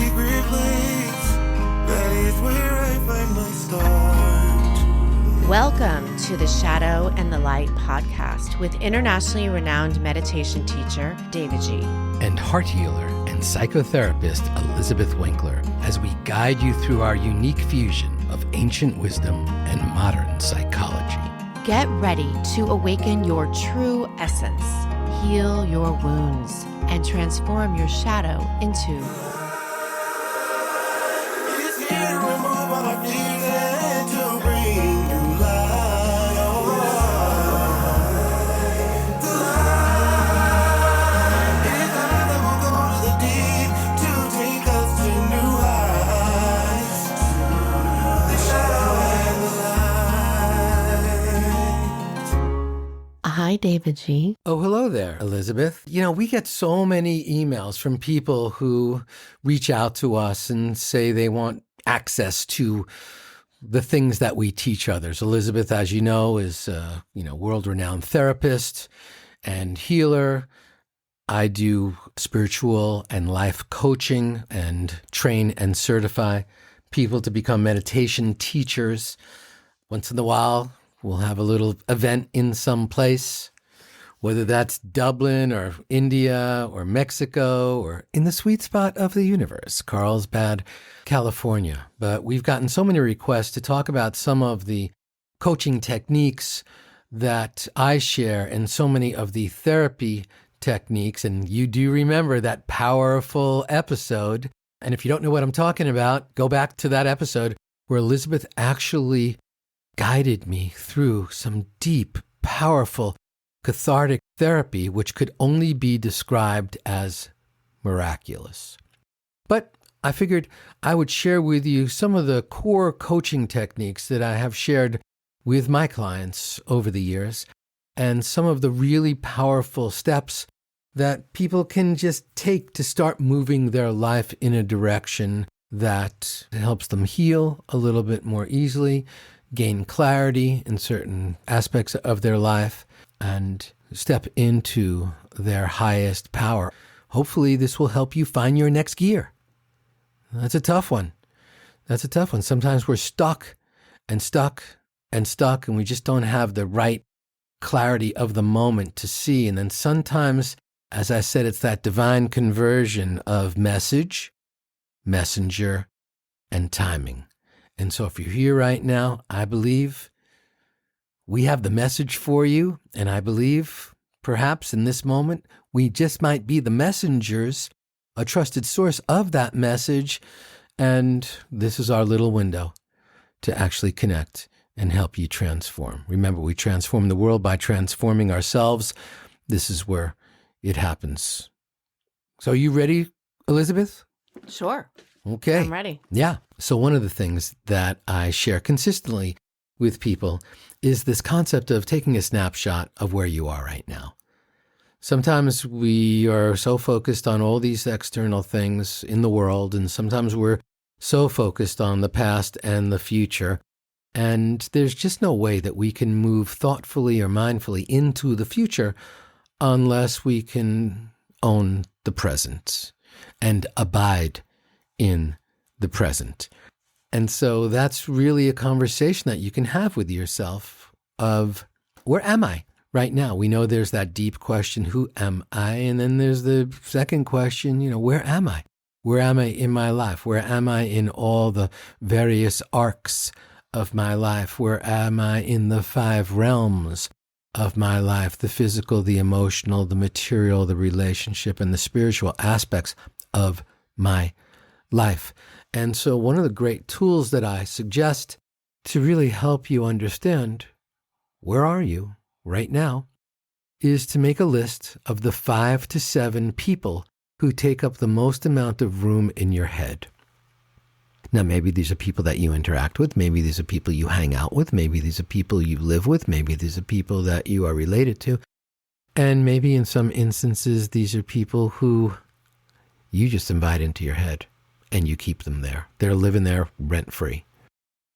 secret place. That is where I find my start. Welcome to the Shadow and the Light podcast with internationally renowned meditation teacher, davidji. And heart healer and psychotherapist, Elizabeth Winkler, as we guide you through our unique fusion of ancient wisdom and modern psychology. Get ready to awaken your true essence, heal your wounds, and transform your shadow into It's here to remove all my fears and to bring you light. The light is the light that will go to the deep to take us to new heights. The shadow and the light. Hi, davidji. Oh, hello there, Elizabeth. You know, we get so many emails from people who reach out to us and say they want access to the things that we teach others. Elizabeth, as you know, is a world-renowned therapist and healer. I do spiritual and life coaching and train and certify people to become meditation teachers. Once in a while, we'll have a little event in some place, whether that's Dublin or India or Mexico or in the sweet spot of the universe, Carlsbad, California. But we've gotten so many requests to talk about some of the coaching techniques that I share and so many of the therapy techniques. And you do remember that powerful episode. And if you don't know what I'm talking about, go back to that episode where Elizabeth actually guided me through some deep, powerful, cathartic therapy, which could only be described as miraculous. But I figured I would share with you some of the core coaching techniques that I have shared with my clients over the years, and some of the really powerful steps that people can just take to start moving their life in a direction that helps them heal a little bit more easily, gain clarity in certain aspects of their life, and step into their highest power. Hopefully this will help you find your next gear. That's a tough one. Sometimes we're stuck, and we just don't have the right clarity of the moment to see. And then sometimes, as I said, it's that divine conversion of message, messenger, and timing. And so if you're here right now, I believe we have the message for you. And I believe perhaps in this moment, we just might be the messengers, a trusted source of that message. And this is our little window to actually connect and help you transform. Remember, we transform the world by transforming ourselves. This is where it happens. So are you ready, Elizabeth? Sure. Okay. I'm ready. Yeah. So one of the things that I share consistently with people is this concept of taking a snapshot of where you are right now. Sometimes we are so focused on all these external things in the world, and sometimes we're so focused on the past and the future, and there's just no way that we can move thoughtfully or mindfully into the future unless we can own the present and abide in the present. And so that's really a conversation that you can have with yourself of, where am I right now? We know there's that deep question, who am I? And then there's the second question, where am I? Where am I in my life? Where am I in all the various arcs of my life? Where am I in the 5 realms of my life? The physical, the emotional, the material, the relationship, and the spiritual aspects of my life. And so one of the great tools that I suggest to really help you understand where are you right now is to make a list of the 5 to 7 people who take up the most amount of room in your head. Now, maybe these are people that you interact with. Maybe these are people you hang out with. Maybe these are people you live with. Maybe these are people that you are related to. And maybe in some instances, these are people who you just invite into your head and you keep them there. They're living there rent-free.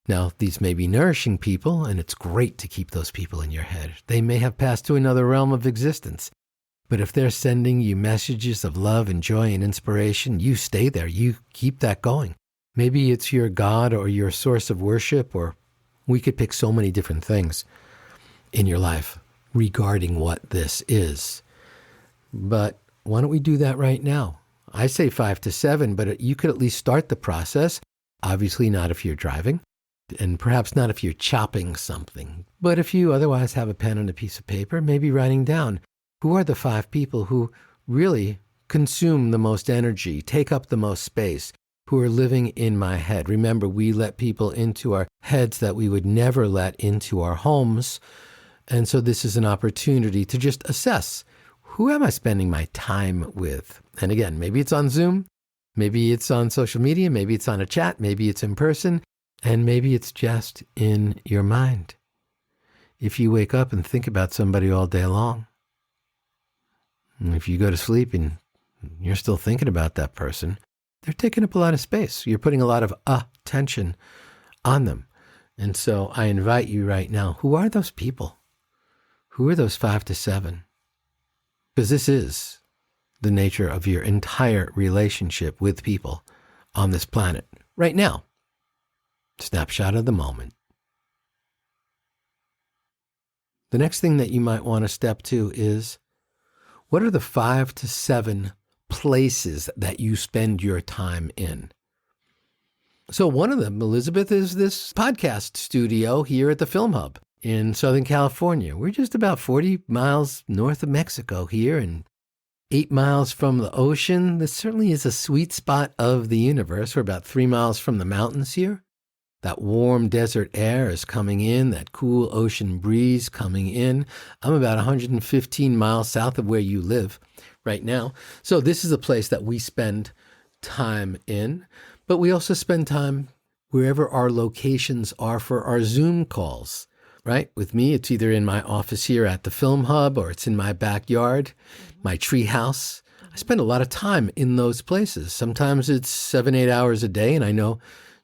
Now, these may be nourishing people, and it's great to keep those people in your head. They may have passed to another realm of existence. But if they're sending you messages of love and joy and inspiration, you stay there. You keep that going. Maybe it's your God or your source of worship, or we could pick so many different things in your life regarding what this is. But why don't we do that right now? I say 5 to 7, but you could at least start the process. Obviously not if you're driving, and perhaps not if you're chopping something. But if you otherwise have a pen and a piece of paper, maybe writing down, who are the 5 people who really consume the most energy, take up the most space, who are living in my head? Remember, we let people into our heads that we would never let into our homes. And so this is an opportunity to just assess, who am I spending my time with? And again, maybe it's on Zoom, maybe it's on social media, maybe it's on a chat, maybe it's in person, and maybe it's just in your mind. If you wake up and think about somebody all day long, and if you go to sleep and you're still thinking about that person, they're taking up a lot of space. You're putting a lot of attention on them. And so I invite you right now, who are those people? Who are those 5 to 7? Because this is the nature of your entire relationship with people on this planet right now. Snapshot of the moment. The next thing that you might want to step to is, what are the 5 to 7 places that you spend your time in? So one of them, Elizabeth, is this podcast studio here at the Film Hub in Southern California. We're just about 40 miles north of Mexico here and 8 miles from the ocean. This certainly is a sweet spot of the universe. We're about 3 miles from the mountains here. That warm desert air is coming in, that cool ocean breeze coming in. I'm about 115 miles south of where you live right now. So this is a place that we spend time in, but we also spend time wherever our locations are for our Zoom calls, right? With me, it's either in my office here at the Film Hub, or it's in my backyard, my tree house. I spend a lot of time in those places. Sometimes it's 7-8 hours a day, and I know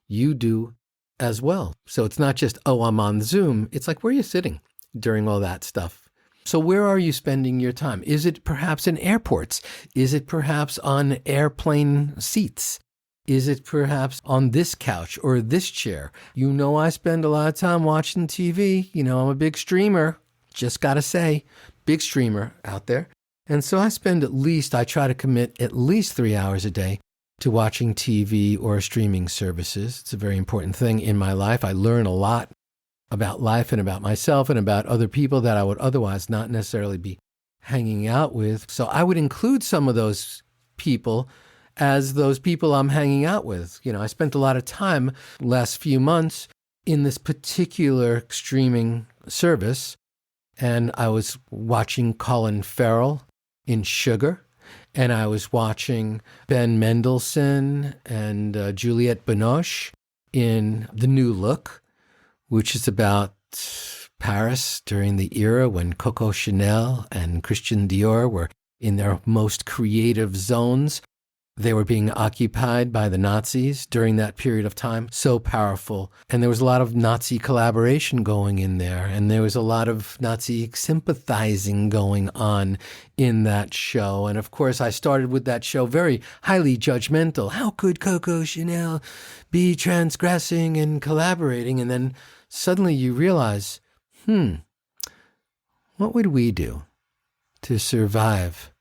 you do as well. So it's not just, oh, I'm on Zoom. It's like, where are you sitting during all that stuff? So where are you spending your time? Is it perhaps in airports? Is it perhaps on airplane seats? Is it perhaps on this couch or this chair? You know, I spend a lot of time watching TV. You know, I'm a big streamer. Just got to say, big streamer out there. And so I try to commit at least 3 hours a day to watching TV or streaming services. It's a very important thing in my life. I learn a lot about life and about myself and about other people that I would otherwise not necessarily be hanging out with. So I would include some of those people as those people I'm hanging out with. You know, I spent a lot of time last few months in this particular streaming service, and I was watching Colin Farrell in Sugar, and I was watching Ben Mendelsohn and Juliette Binoche in The New Look, which is about Paris during the era when Coco Chanel and Christian Dior were in their most creative zones. They were being occupied by the Nazis during that period of time. So powerful. And there was a lot of Nazi collaboration going in there. And there was a lot of Nazi sympathizing going on in that show. And of course, I started with that show very highly judgmental. How could Coco Chanel be transgressing and collaborating? And then suddenly you realize, what would we do to survive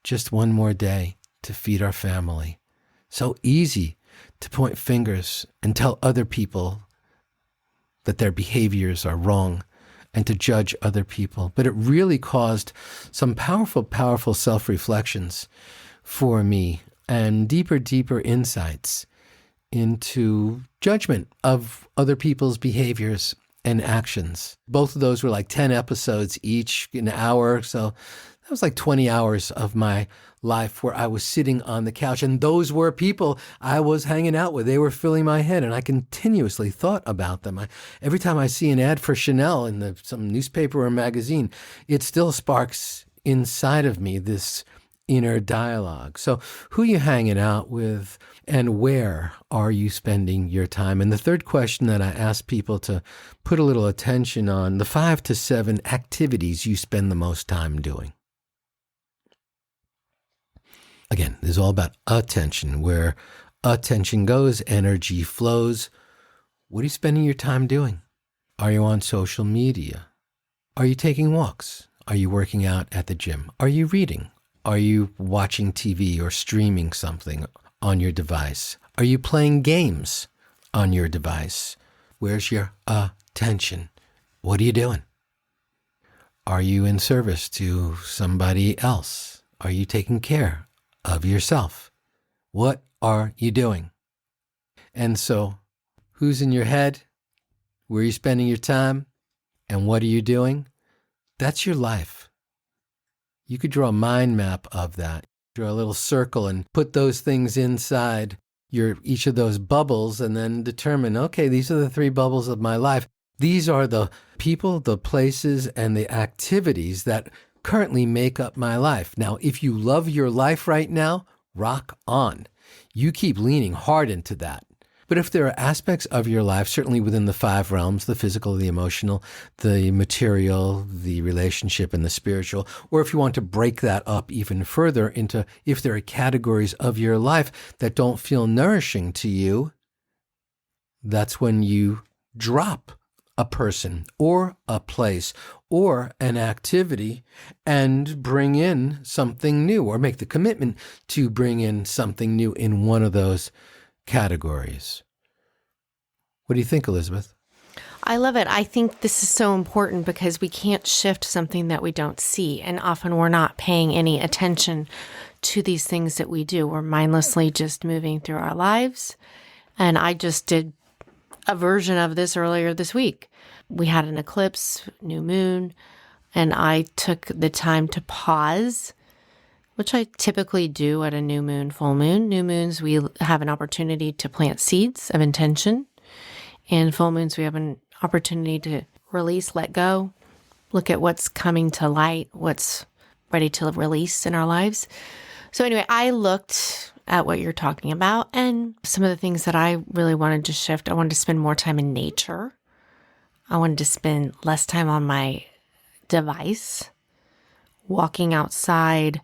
just one more day to feed our family? So easy to point fingers and tell other people that their behaviors are wrong and to judge other people. But it really caused some powerful, powerful self-reflections for me and deeper, deeper insights into judgment of other people's behaviors and actions. Both of those were like 10 episodes each, an hour. So that was like 20 hours of my life where I was sitting on the couch. And those were people I was hanging out with. They were filling my head, and I continuously thought about them. Every time I see an ad for Chanel in some newspaper or magazine, it still sparks inside of me this inner dialogue. So who are you hanging out with, and where are you spending your time? And the third question that I ask people to put a little attention on, the 5 to 7 activities you spend the most time doing. Again, this is all about attention. Where attention goes, energy flows. What are you spending your time doing? Are you on social media? Are you taking walks? Are you working out at the gym? Are you reading? Are you watching TV or streaming something on your device? Are you playing games on your device? Where's your attention? What are you doing? Are you in service to somebody else? Are you taking care of yourself? What are you doing? And so, who's in your head? Where are you spending your time? And what are you doing? That's your life. You could draw a mind map of that. Draw a little circle and put those things inside each of those bubbles and then determine, okay, these are the 3 bubbles of my life. These are the people, the places, and the activities that currently make up my life. Now, if you love your life right now, rock on. You keep leaning hard into that. But if there are aspects of your life, certainly within the 5 realms, the physical, the emotional, the material, the relationship, and the spiritual, or if you want to break that up even further into if there are categories of your life that don't feel nourishing to you, that's when you drop a person or a place or an activity and bring in something new, or make the commitment to bring in something new in one of those categories. What do you think, Elizabeth? I love it. I think this is so important because we can't shift something that we don't see. And often we're not paying any attention to these things that we do. We're mindlessly just moving through our lives. And I just did a version of this earlier this week. We had an eclipse, new moon, and I took the time to pause, which I typically do at a new moon, full moon. New moons, we have an opportunity to plant seeds of intention. And full moons, we have an opportunity to release, let go, look at what's coming to light, what's ready to release in our lives. So anyway, I looked at what you're talking about and some of the things that I really wanted to shift. I wanted to spend more time in nature. I wanted to spend less time on my device, walking outside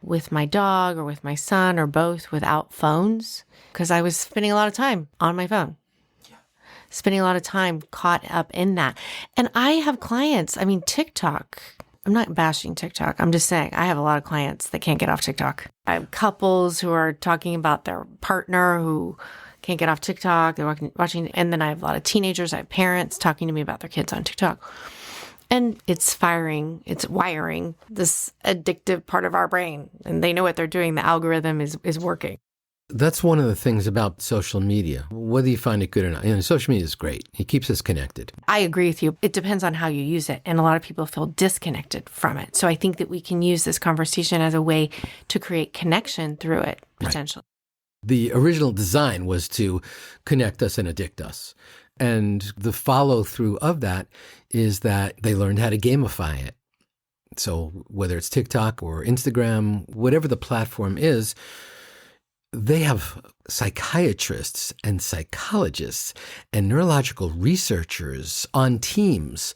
with my dog or with my son or both without phones, because I was spending a lot of time on my phone. Spending a lot of time caught up in that. And I have clients, TikTok, I'm not bashing TikTok. I'm just saying I have a lot of clients that can't get off TikTok. I have couples who are talking about their partner who can't get off TikTok. They're watching, and then I have a lot of teenagers. I have parents talking to me about their kids on TikTok. And it's wiring this addictive part of our brain. And they know what they're doing. The algorithm is working. That's one of the things about social media, whether you find it good or not. Social media is great. It keeps us connected. I agree with you. It depends on how you use it. And a lot of people feel disconnected from it. So I think that we can use this conversation as a way to create connection through it, potentially. Right. The original design was to connect us and addict us. And the follow through of that is that they learned how to gamify it. So whether it's TikTok or Instagram, whatever the platform is, they have psychiatrists and psychologists and neurological researchers on teams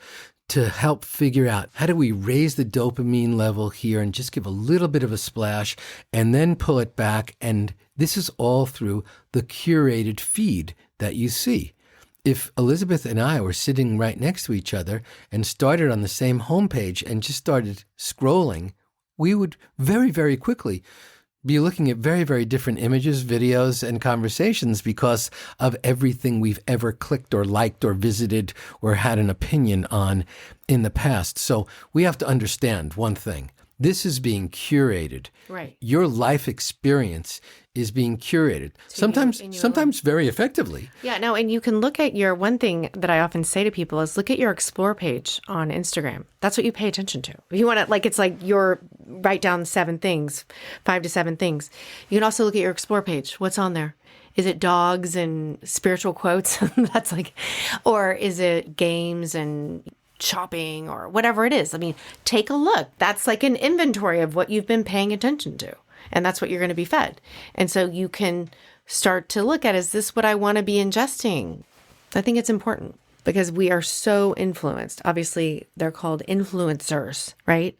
to help figure out how do we raise the dopamine level here and just give a little bit of a splash and then pull it back. And this is all through the curated feed that you see. If Elizabeth and I were sitting right next to each other and started on the same homepage and just started scrolling, we would very, very quickly be looking at very, very different images, videos, and conversations because of everything we've ever clicked or liked or visited or had an opinion on in the past. So we have to understand one thing. This is being curated. Right. Your life experience is being curated. So sometimes very effectively. Yeah, no, and you can look at one thing that I often say to people is look at your explore page on Instagram. That's what you pay attention to. If you want to, it's like your write down 7 things, 5 to 7 things. You can also look at your explore page. What's on there? Is it dogs and spiritual quotes? Or is it games and shopping or whatever it is? Take a look. That's like an inventory of what you've been paying attention to. And that's what you're going to be fed. And so you can start to look at, is this what I want to be ingesting? I think it's important. because we are so influenced. Obviously, they're called influencers, right?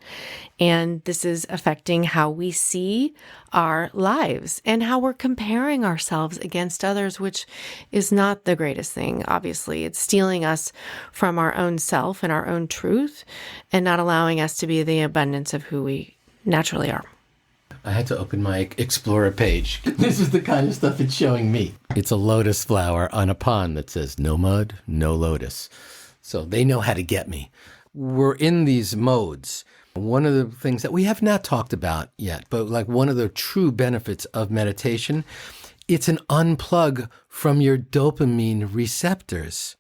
And this is affecting how we see our lives and how we're comparing ourselves against others, which is not the greatest thing. Obviously, it's stealing us from our own self and our own truth and not allowing us to be the abundance of who we naturally are. I had to open my Explorer page. This is the kind of stuff it's showing me. It's a lotus flower on a pond that says, no mud, no lotus. So they know how to get me. We're in these modes. One of the things that we have not talked about yet, but like one of the true benefits of meditation, it's an unplug from your dopamine receptors.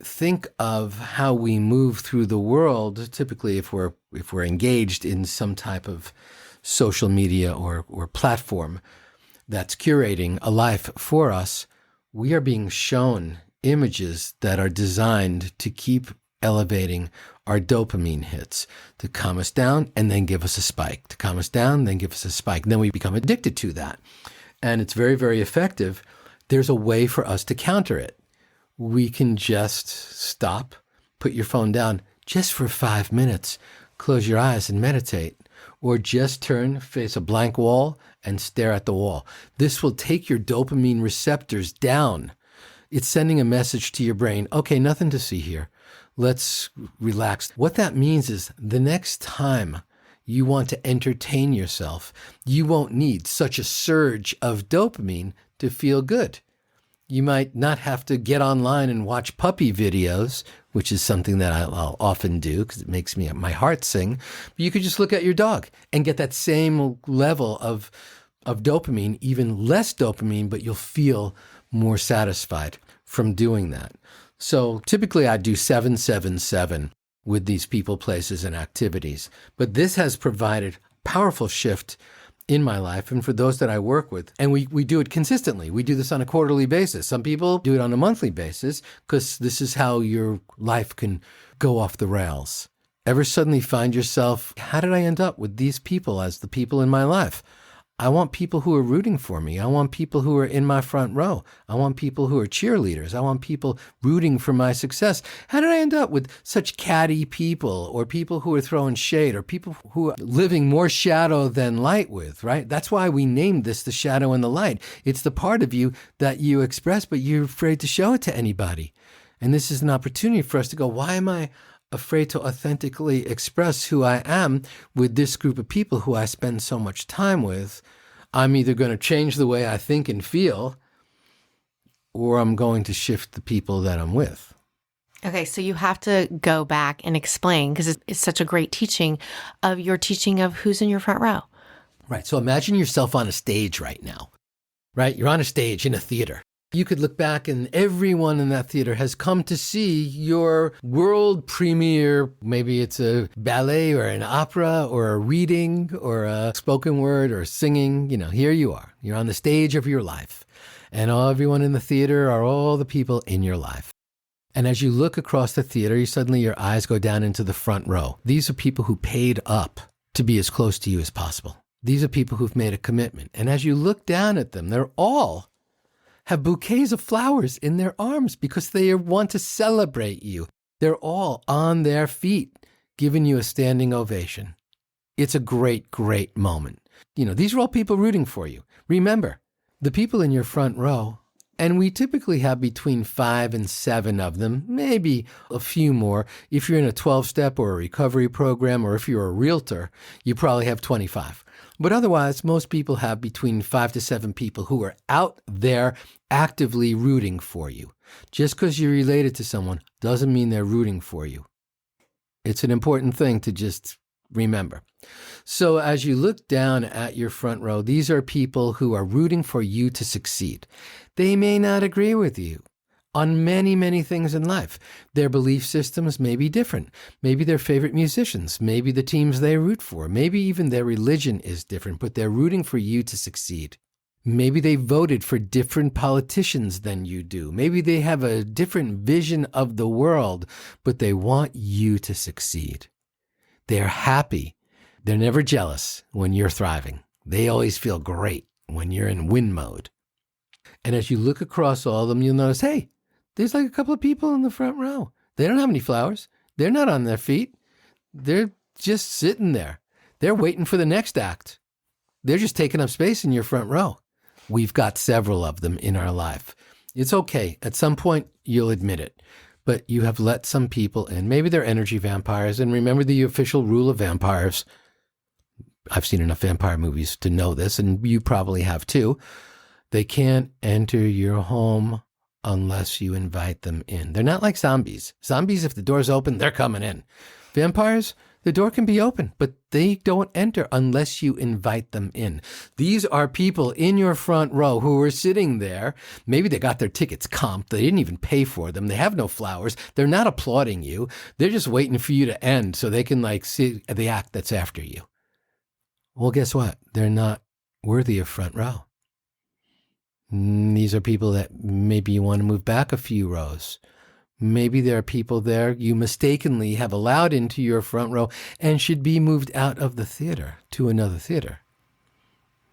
Think of how we move through the world, typically if we're engaged in some type of social media or platform that's curating a life for us, we are being shown images that are designed to keep elevating our dopamine hits, to calm us down and then give us a spike, to calm us down, then give us a spike. And then we become addicted to that. And it's very, very effective. There's a way for us to counter it. We can just stop, put your phone down just for 5 minutes, close your eyes and meditate. Or just turn, face a blank wall, and stare at the wall. This will take your dopamine receptors down. It's sending a message to your brain, okay, nothing to see here. Let's relax. What that means is the next time you want to entertain yourself, you won't need such a surge of dopamine to feel good. You might not have to get online and watch puppy videos, which is something that I'll often do because it makes my heart sing. But you could just look at your dog and get that same level of dopamine, even less dopamine, but you'll feel more satisfied from doing that. So typically I do 7-7-7 with these people, places, and activities. But this has provided powerful shift in my life and for those that I work with. And we do it consistently. We do this on a quarterly basis. Some people do it on a monthly basis because this is how your life can go off the rails. Ever suddenly find yourself, how did I end up with these people as the people in my life? I want people who are rooting for me. I want people who are in my front row. I want people who are cheerleaders. I want people rooting for my success. How did I end up with such catty people or people who are throwing shade or people who are living more shadow than light with, right? That's why we named this the shadow and the light. It's the part of you that you express, but you're afraid to show it to anybody. And this is an opportunity for us to go, why am I afraid to authentically express who I am with this group of people who I spend so much time with? I'm either going to change the way I think and feel, or I'm going to shift the people that I'm with. Okay, so you have to go back and explain, because it's such a great teaching of your teaching of who's in your front row. Right. So imagine yourself on a stage right now, right? You're on a stage in a theater. You could look back and everyone in that theater has come to see your world premiere. Maybe it's a ballet or an opera or a reading or a spoken word or singing. You know, here you are. You're on the stage of your life. And everyone in the theater are all the people in your life. And as you look across the theater, suddenly your eyes go down into the front row. These are people who paid up to be as close to you as possible. These are people who've made a commitment. And as you look down at them, they're all have bouquets of flowers in their arms because they want to celebrate you. They're all on their feet, giving you a standing ovation. It's a great, great moment. You know, these are all people rooting for you. Remember, the people in your front row, and we typically have between 5 and 7 of them, maybe a few more. If you're in a 12-step or a recovery program, or if you're a realtor, you probably have 25. But otherwise, most people have between 5 to 7 people who are out there actively rooting for you. Just because you're related to someone doesn't mean they're rooting for you. It's an important thing to just remember. So as you look down at your front row, these are people who are rooting for you to succeed. They may not agree with you on many, many things in life. Their belief systems may be different. Maybe their favorite musicians, maybe the teams they root for, maybe even their religion is different, but they're rooting for you to succeed. Maybe they voted for different politicians than you do. Maybe they have a different vision of the world, but they want you to succeed. They're happy. They're never jealous when you're thriving. They always feel great when you're in win mode. And as you look across all of them, you'll notice, hey, There's like a couple of people in the front row. They don't have any flowers. They're not on their feet. They're just sitting there. They're waiting for the next act. They're just taking up space in your front row. We've got several of them in our life. It's okay. At some point, you'll admit it. But you have let some people in. Maybe they're energy vampires. And remember the official rule of vampires. I've seen enough vampire movies to know this, and you probably have too. They can't enter your home unless you invite them in. They're not like zombies. Zombies, if the door's open, they're coming in. Vampires, the door can be open, but they don't enter unless you invite them in. These are people in your front row who are sitting there. Maybe they got their tickets comped. They didn't even pay for them. They have no flowers. They're not applauding you. They're just waiting for you to end so they can see the act that's after you. Well, guess what? They're not worthy of front row. These are people that maybe you want to move back a few rows. Maybe there are people there you mistakenly have allowed into your front row and should be moved out of the theater to another theater.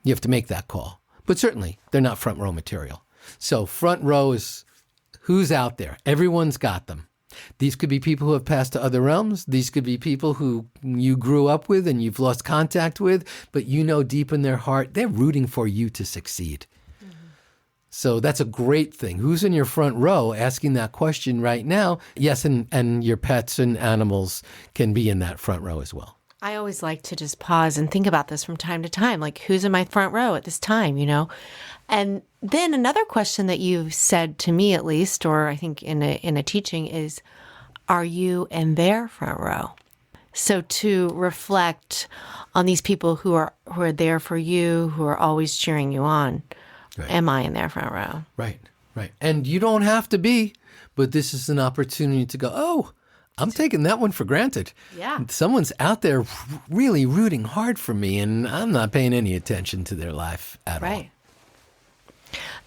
You have to make that call. But certainly, they're not front row material. So front row is who's out there. Everyone's got them. These could be people who have passed to other realms. These could be people who you grew up with and you've lost contact with, but you know deep in their heart, they're rooting for you to succeed. So that's a great thing. Who's in your front row asking that question right now? Yes, and your pets and animals can be in that front row as well. I always like to just pause and think about this from time to time, like who's in my front row at this time, And then another question that you've said to me at least, or I think in a teaching is, are you in their front row? So to reflect on these people who are there for you, who are always cheering you on. Right. Am I in their front row? Right. And you don't have to be, but this is an opportunity to go, oh, I'm taking that one for granted. Yeah. Someone's out there really rooting hard for me, and I'm not paying any attention to their life at all. Right.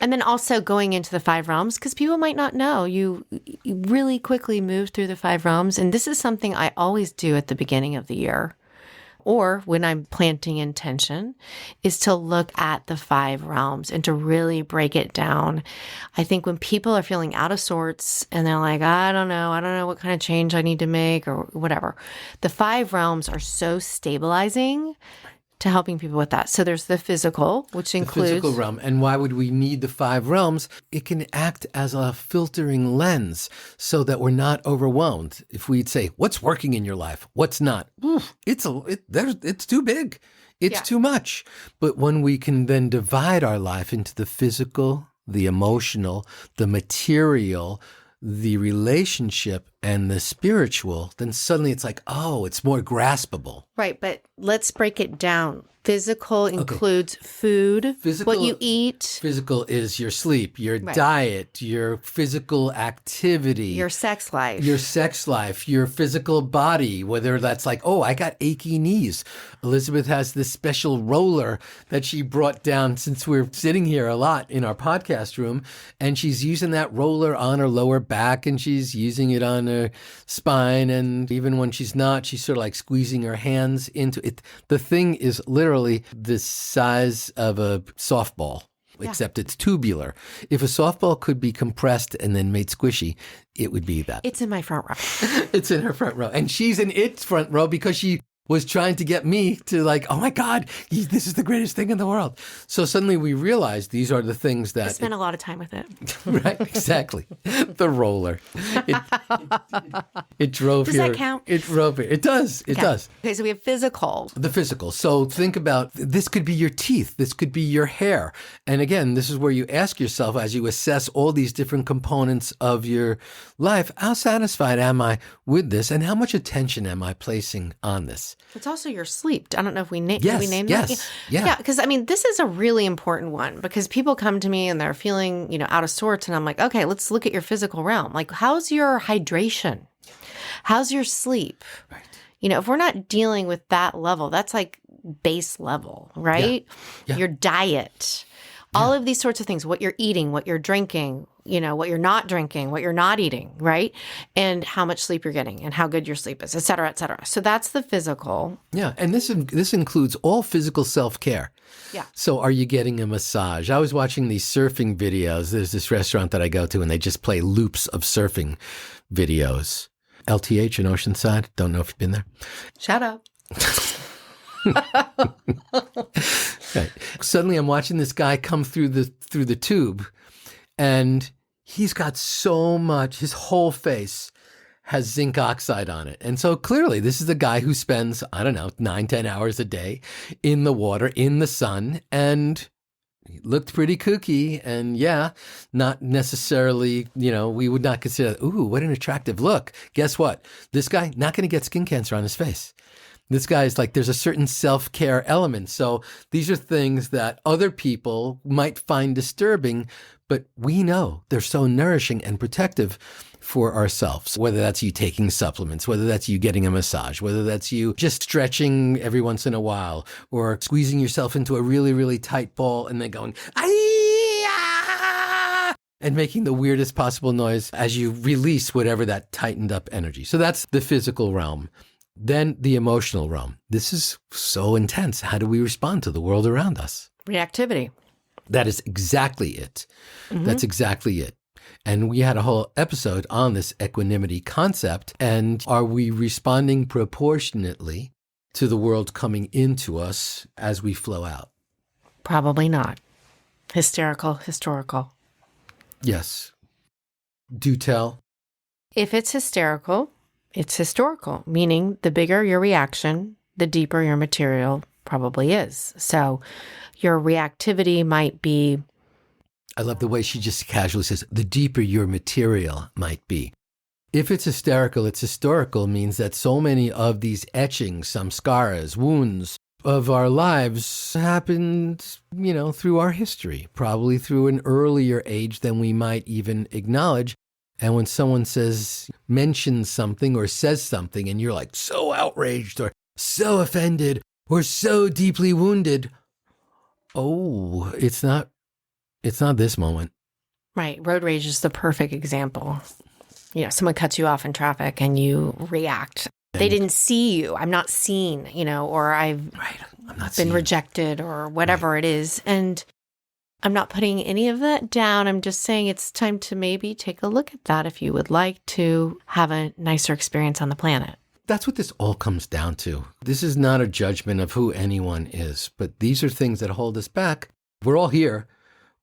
And then also going into the 5 realms, because people might not know, you really quickly move through the 5 realms. And this is something I always do at the beginning of the year, or when I'm planting intention, is to look at the 5 realms and to really break it down. I think when people are feeling out of sorts and they're like, I don't know what kind of change I need to make or whatever, the 5 realms are so stabilizing to helping people with that. So there's the physical, which includes... The physical realm. And why would we need the 5 realms? It can act as a filtering lens so that we're not overwhelmed. If we'd say, what's working in your life? What's not? It's too big. It's too much. But when we can then divide our life into the physical, the emotional, the material, the relationship, and the spiritual, then suddenly it's like, oh, it's more graspable. Right, but let's break it down. Physical includes food, what you eat. Physical is your sleep, your diet, your physical activity. Your sex life. Your physical body, whether that's like, oh, I got achy knees. Elizabeth has this special roller that she brought down since we're sitting here a lot in our podcast room, and she's using that roller on her lower back, and she's using it on her spine, and even when she's not, she's sort of like squeezing her hands into it. The thing is literally the size of a softball, except it's tubular. If a softball could be compressed and then made squishy, it would be that. It's in my front row. It's in her front row. And she's in its front row because she was trying to get me to like, oh my God, this is the greatest thing in the world. So suddenly we realized these are the things that... I spent a lot of time with it. Right, exactly. The roller. It drove here. Does that count? It drove here. It does. It does. Okay, so we have physical. The physical. So think about, this could be your teeth. This could be your hair. And again, this is where you ask yourself as you assess all these different components of your life, how satisfied am I with this? And how much attention am I placing on this? It's also your sleep. I don't know if we named that. Yeah, because this is a really important one because people come to me and they're feeling, out of sorts. And I'm like, okay, let's look at your physical realm. Like, how's your hydration? How's your sleep? Right. If we're not dealing with that level, that's like base level, right? Yeah. Your diet, all of these sorts of things, what you're eating, what you're drinking, what you're not drinking, what you're not eating, right? And how much sleep you're getting and how good your sleep is, et cetera, et cetera. So that's the physical. Yeah. And this includes all physical self-care. Yeah. So are you getting a massage? I was watching these surfing videos. There's this restaurant that I go to and they just play loops of surfing videos. LTH in Oceanside. Don't know if you've been there. Shout out. Right. Suddenly I'm watching this guy come through the tube and he's got so much, his whole face has zinc oxide on it. And so clearly this is the guy who spends, 9-10 hours a day in the water, in the sun, and he looked pretty kooky. And yeah, not necessarily, we would not consider, ooh, what an attractive look. Guess what? This guy not going to get skin cancer on his face. This guy is like, there's a certain self-care element. So these are things that other people might find disturbing, but we know they're so nourishing and protective for ourselves, whether that's you taking supplements, whether that's you getting a massage, whether that's you just stretching every once in a while or squeezing yourself into a really, really tight ball and then going, "Ay-ya!" and making the weirdest possible noise as you release whatever that tightened up energy. So that's the physical realm. Then the emotional realm. This is so intense. How do we respond to the world around us? Reactivity. That is exactly it. Mm-hmm. That's exactly it. And we had a whole episode on this equanimity concept. And are we responding proportionately to the world coming into us as we flow out? Probably not. Hysterical, historical. Yes. Do tell. If it's hysterical, it's historical, meaning the bigger your reaction, the deeper your material probably is. So your reactivity might be... I love the way she just casually says, the deeper your material might be. If it's hysterical, it's historical means that so many of these etchings, samskaras, wounds of our lives happened, through our history, probably through an earlier age than we might even acknowledge. And when someone mentions something or says something and you're like so outraged or so offended or so deeply wounded, oh, it's not this moment. Right. Road rage is the perfect example. Someone cuts you off in traffic and you react. They didn't see you. I'm not seen, or I'm not been rejected or whatever it is. And I'm not putting any of that down. I'm just saying it's time to maybe take a look at that if you would like to have a nicer experience on the planet. That's what this all comes down to. This is not a judgment of who anyone is, but these are things that hold us back. We're all here.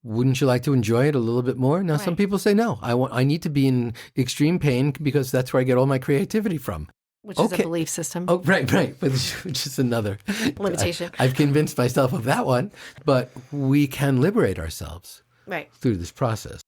Wouldn't you like to enjoy it a little bit more? Now, Some people say, no, I need to be in extreme pain because that's where I get all my creativity from. Which is a belief system. Oh, right. Which is another limitation. I've convinced myself of that one, but we can liberate ourselves through this process.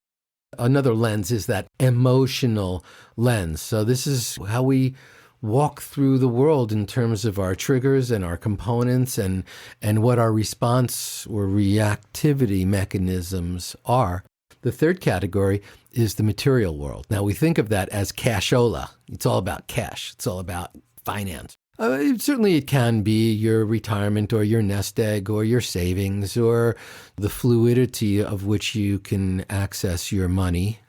Another lens is that emotional lens. So this is how we walk through the world in terms of our triggers and our components and what our response or reactivity mechanisms are. The third category is the material world. Now, we think of that as cashola. It's all about cash. It's all about finance. Certainly it can be your retirement or your nest egg or your savings or the fluidity of which you can access your money.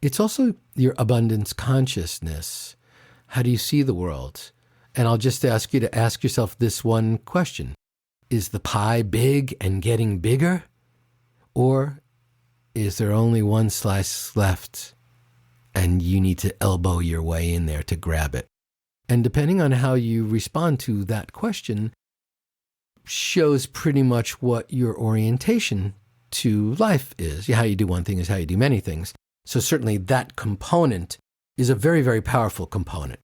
It's also your abundance consciousness. How do you see the world? And I'll just ask you to ask yourself this one question. Is the pie big and getting bigger? Or is there only one slice left and you need to elbow your way in there to grab it? And depending on how you respond to that question shows pretty much what your orientation to life is. How you do one thing is how you do many things. So certainly that component is a very, very powerful component.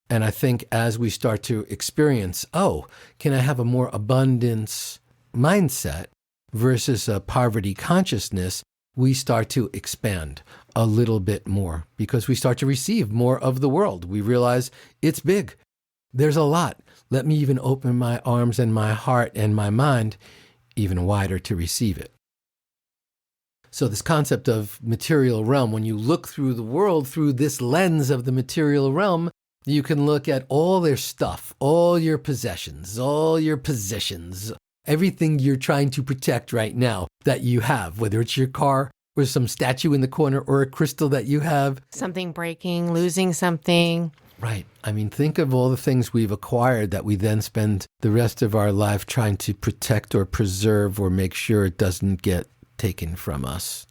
And I think as we start to experience, can I have a more abundance mindset versus a poverty consciousness, we start to expand a little bit more because we start to receive more of the world. We realize it's big. There's a lot. Let me even open my arms and my heart and my mind even wider to receive it. So this concept of material realm, when you look through the world through this lens of the material realm, you can look at all their stuff, all your possessions, all your positions, everything you're trying to protect right now that you have, whether it's your car or some statue in the corner or a crystal that you have. Something breaking, losing something. Right. I mean, think of all the things we've acquired that we then spend the rest of our life trying to protect or preserve or make sure it doesn't get taken from us.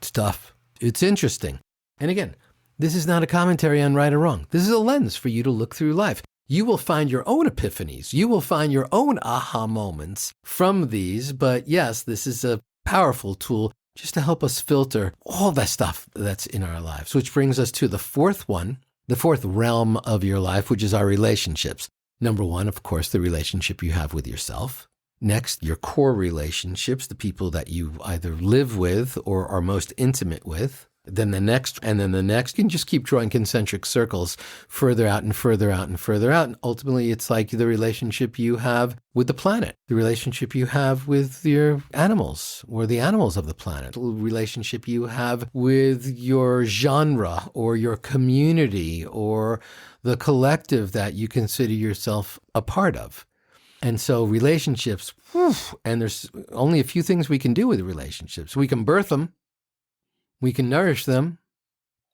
Stuff. It's interesting. And again, this is not a commentary on right or wrong. This is a lens for you to look through life. You will find your own epiphanies. You will find your own aha moments from these. But yes, this is a powerful tool just to help us filter all that stuff that's in our lives, which brings us to the fourth one, the fourth realm of your life, which is our relationships. Number one, of course, the relationship you have with yourself. Next, your core relationships, the people that you either live with or are most intimate with. Then the next, and then the next. You can just keep drawing concentric circles further out and further out and further out. And ultimately, it's like the relationship you have with the planet, the relationship you have with your animals or the animals of the planet, the relationship you have with your genre or your community or the collective that you consider yourself a part of. And so relationships, and there's only a few things we can do with relationships. We can birth them. We can nourish them.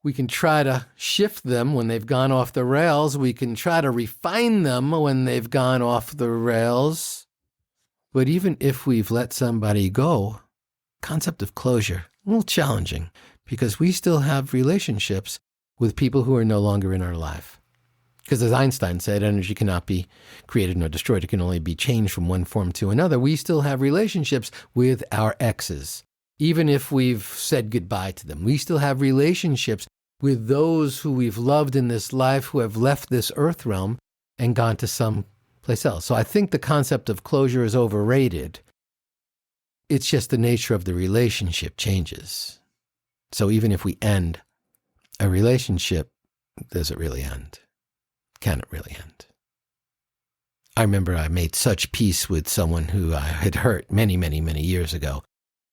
We can try to shift them when they've gone off the rails. We can try to refine them when they've gone off the rails. But even if we've let somebody go, concept of closure, a little challenging because we still have relationships with people who are no longer in our life. Because as Einstein said, energy cannot be created nor destroyed. It can only be changed from one form to another. We still have relationships with our exes. Even if we've said goodbye to them, we still have relationships with those who we've loved in this life who have left this earth realm and gone to some place else. So I think the concept of closure is overrated. It's just the nature of the relationship changes. So even if we end a relationship, does it really end? Can it really end? I remember I made such peace with someone who I had hurt many, many, many years ago.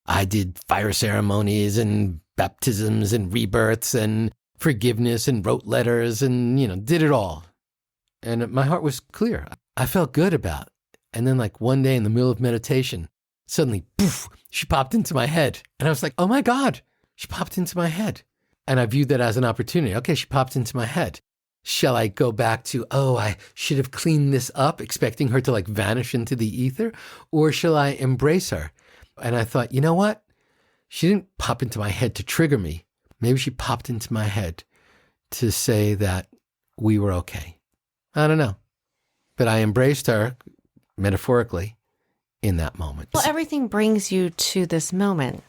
I did fire ceremonies and baptisms and rebirths and forgiveness and wrote letters and, did it all. And my heart was clear. I felt good about it. And then like one day in the middle of meditation, suddenly, poof, she popped into my head. And I was like, oh my God, she popped into my head. And I viewed that as an opportunity. Okay, she popped into my head. Shall I go back to, I should have cleaned this up, expecting her to like vanish into the ether? Or shall I embrace her? And I thought, you know what? She didn't pop into my head to trigger me. Maybe she popped into my head to say that we were okay. I don't know. But I embraced her, metaphorically, in that moment. Well, everything brings you to this moment.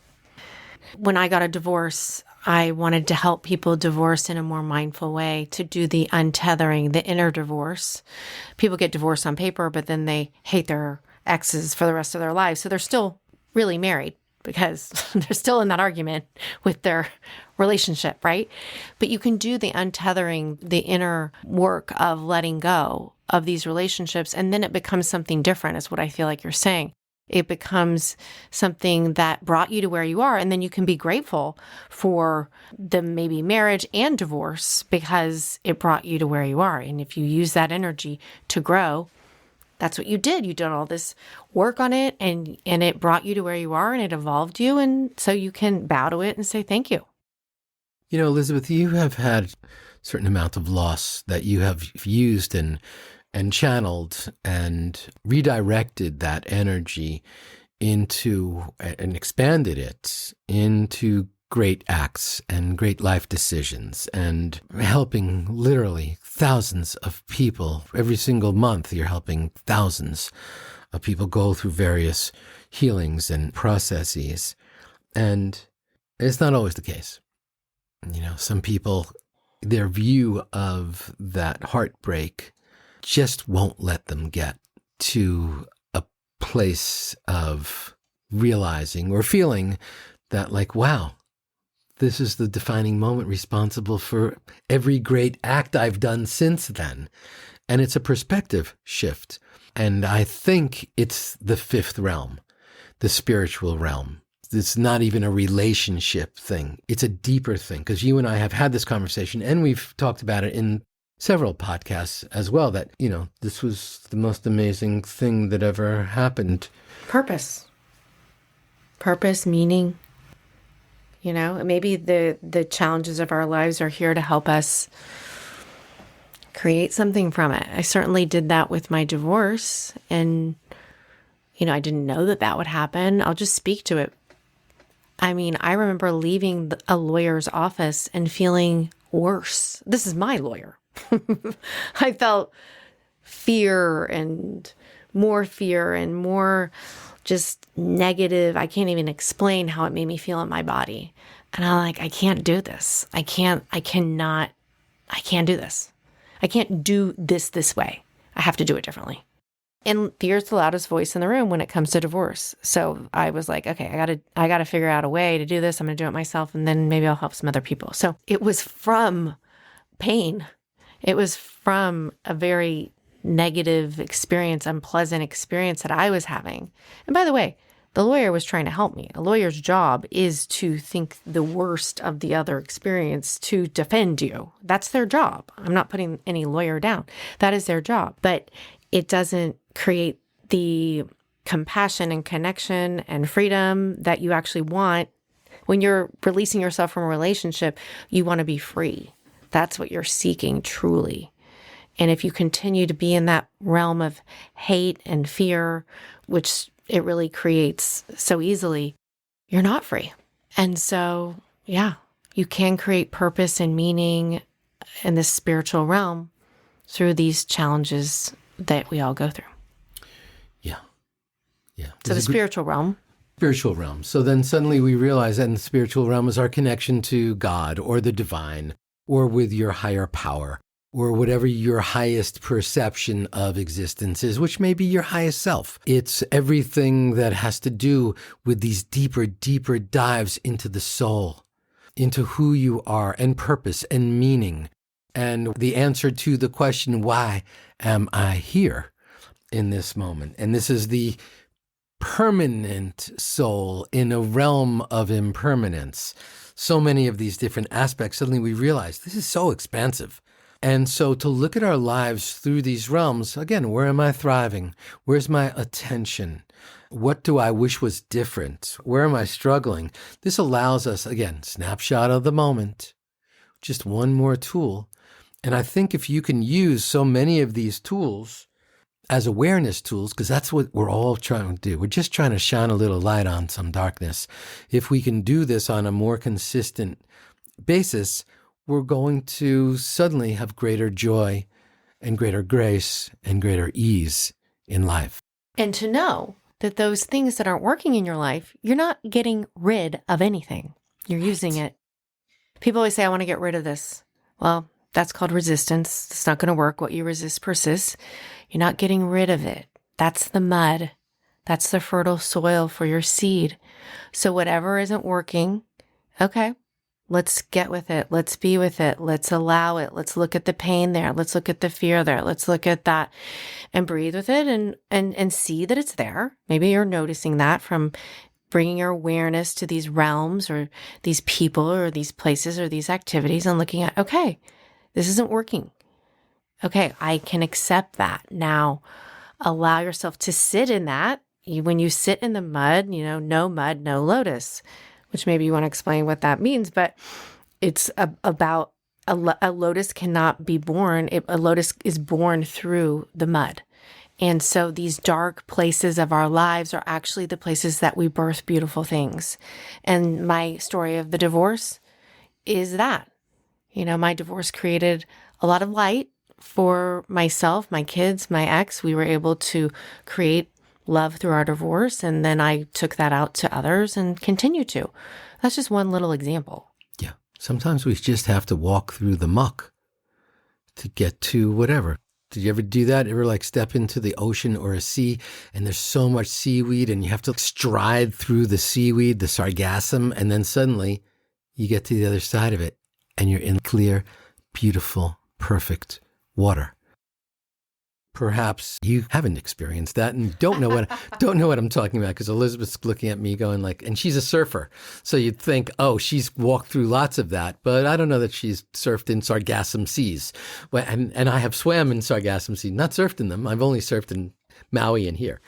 When I got a divorce, I wanted to help people divorce in a more mindful way, to do the untethering, the inner divorce. People get divorced on paper, but then they hate their exes for the rest of their lives. So they're still really married because they're still in that argument with their relationship, right? But you can do the untethering, the inner work of letting go of these relationships, and then it becomes something different, is what I feel like you're saying. It becomes something that brought you to where you are, and then you can be grateful for the maybe marriage and divorce because it brought you to where you are. And if you use that energy to grow, that's what you did. You did all this work on it and it brought you to where you are and it evolved you. And so you can bow to it and say, thank you. Elizabeth, you have had a certain amount of loss that you have used and channeled and redirected that energy into and expanded it into great acts and great life decisions and helping literally thousands of people. Every single month, you're helping thousands of people go through various healings and processes. And it's not always the case. Some people, their view of that heartbreak just won't let them get to a place of realizing or feeling that like, wow, this is the defining moment responsible for every great act I've done since then. And it's a perspective shift. And I think it's the fifth realm, the spiritual realm. It's not even a relationship thing. It's a deeper thing, because you and I have had this conversation and we've talked about it in several podcasts as well, that, this was the most amazing thing that ever happened. Purpose, meaning, You know, maybe the challenges of our lives are here to help us create something from it. I certainly did that with my divorce, and I didn't know that that would happen. I'll just speak to it. I mean, I remember leaving a lawyer's office and feeling worse. This is my lawyer. I felt fear and more just negative. I can't even explain how it made me feel in my body. And I'm like, I can't do this. I can't do this. I can't do this way. I have to do it differently. And fear's the loudest voice in the room when it comes to divorce. So I was like, okay, I gotta figure out a way to do this. I'm gonna do it myself, and then maybe I'll help some other people. So it was from pain. It was from a very negative experience, unpleasant experience that I was having. And by the way, the lawyer was trying to help me. A lawyer's job is to think the worst of the other experience to defend you. That's their job. I'm not putting any lawyer down. That is their job. But it doesn't create the compassion and connection and freedom that you actually want. When you're releasing yourself from a relationship, you want to be free. That's what you're seeking truly. And if you continue to be in that realm of hate and fear, which it really creates so easily, you're not free. And so, yeah, you can create purpose and meaning in this spiritual realm through these challenges that we all go through. Yeah. So the spiritual realm. Spiritual realm. So then suddenly we realize that in the spiritual realm is our connection to God or the divine or with your higher power or whatever your highest perception of existence is, which may be your highest self. It's everything that has to do with these deeper dives into the soul, into who you are and purpose and meaning. And the answer to the question, why am I here in this moment? And this is the permanent soul in a realm of impermanence. So many of these different aspects, suddenly we realize this is so expansive. And so to look at our lives through these realms, again, where am I thriving? Where's my attention? What do I wish was different? Where am I struggling? This allows us, again, snapshot of the moment, just one more tool. And I think if you can use so many of these tools as awareness tools, because that's what we're all trying to do. We're just trying to shine a little light on some darkness. If we can do this on a more consistent basis, we're going to suddenly have greater joy and greater grace and greater ease in life. And to know that those things that aren't working in your life, you're not getting rid of anything. You're using it. People always say, I want to get rid of this. Well, that's called resistance. It's not going to work. What you resist persists. You're not getting rid of it. That's the mud. That's the fertile soil for your seed. So whatever isn't working, okay, let's get with it. Let's be with it. Let's allow it. Let's look at the pain there. Let's look at the fear there. Let's look at that and breathe with it and see that it's there. Maybe you're noticing that from bringing your awareness to these realms or these people or these places or these activities and looking at, okay, this isn't working. Okay, I can accept that. Now, allow yourself to sit in that. When you sit in the mud, no mud, no lotus, which maybe you want to explain what that means, but it's about a lotus cannot be born. A lotus is born through the mud. And so these dark places of our lives are actually the places that we birth beautiful things. And my story of the divorce is that. My divorce created a lot of light for myself, my kids, my ex. We were able to create love through our divorce. And then I took that out to others and continue to. That's just one little example. Yeah. Sometimes we just have to walk through the muck to get to whatever. Did you ever do that? Ever step into the ocean or a sea and there's so much seaweed and you have to stride through the seaweed, the sargassum, and then suddenly you get to the other side of it and you're in clear, beautiful, perfect water. Perhaps you haven't experienced that and don't know what I'm talking about, because Elizabeth's looking at me going and she's a surfer. So you'd think, oh, she's walked through lots of that, but I don't know that she's surfed in sargassum seas. And I have swam in sargassum seas, not surfed in them. I've only surfed in Maui and here.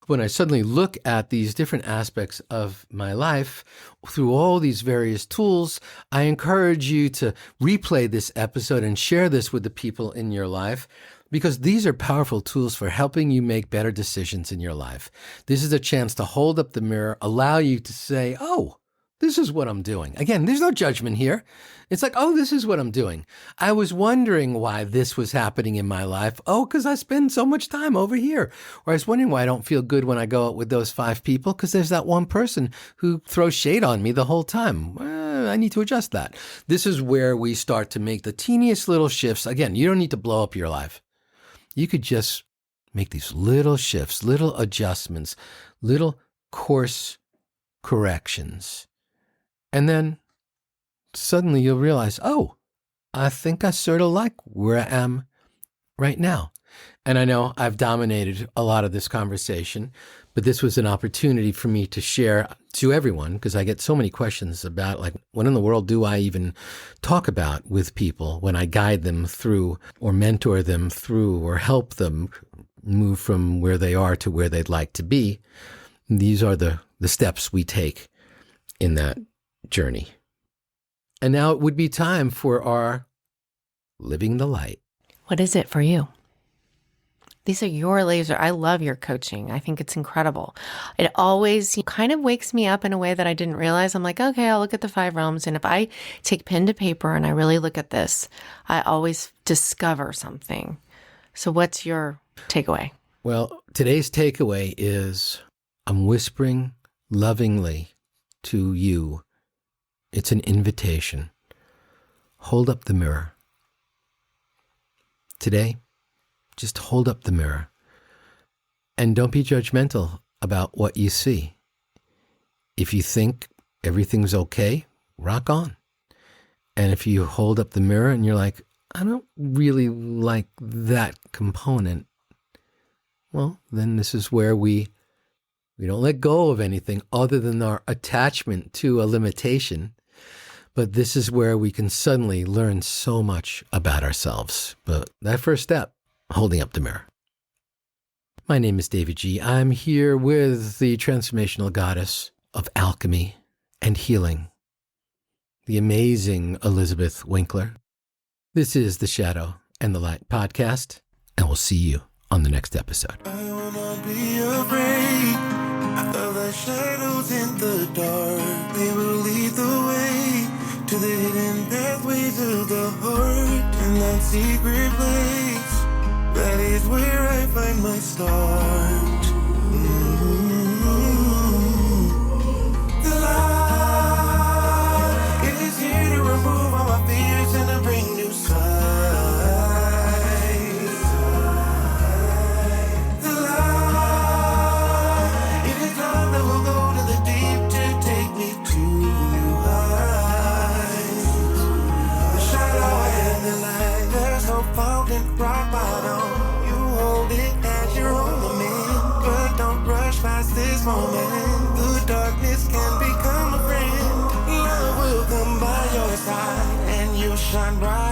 When I suddenly look at these different aspects of my life through all these various tools, I encourage you to replay this episode and share this with the people in your life, because these are powerful tools for helping you make better decisions in your life. This is a chance to hold up the mirror, allow you to say, oh, this is what I'm doing. Again, there's no judgment here. It's like, oh, this is what I'm doing. I was wondering why this was happening in my life. Oh, because I spend so much time over here. Or I was wondering why I don't feel good when I go out with those 5 people, because there's that one person who throws shade on me the whole time. I need to adjust that. This is where we start to make the teeniest little shifts. Again, you don't need to blow up your life. You could just make these little shifts, little adjustments, little course corrections. And then suddenly you'll realize, oh, I think I sort of like where I am right now. And I know I've dominated a lot of this conversation, but this was an opportunity for me to share to everyone, because I get so many questions about, like, what in the world do I even talk about with people when I guide them through or mentor them through or help them move from where they are to where they'd like to be. These are the steps we take in that journey. And now it would be time for our Living the Light. What is it for you? These are your laser. I love your coaching. I think it's incredible. It always kind of wakes me up in a way that I didn't realize. I'm like, okay, I'll look at the 5 realms. And if I take pen to paper and I really look at this, I always discover something. So what's your takeaway? Well, today's takeaway is I'm whispering lovingly to you. It's an invitation. Hold up the mirror. Today, just hold up the mirror. And don't be judgmental about what you see. If you think everything's okay, rock on. And if you hold up the mirror and you're like, I don't really like that component, well, then this is where we don't let go of anything other than our attachment to a limitation. But this is where we can suddenly learn so much about ourselves. But that first step, holding up the mirror. My name is davidji. I'm here with the transformational goddess of alchemy and healing, the amazing Elizabeth Winkler. This is the Shadow and the Light podcast, and we'll see you on the next episode. I will not be afraid of the shadows in the dark. They will lead the way to the hidden pathways of the heart. In that secret place, that is where I find my start. The light, it is here to remove all my fears and to bring new sight. The light, it is love that will go to the deep to take me to new heights. The shadow and the light, there's hope found in rock bottom. You hold it as your own moment, but don't rush past this moment. The darkness can become a friend. Love will come by your side and you shine bright.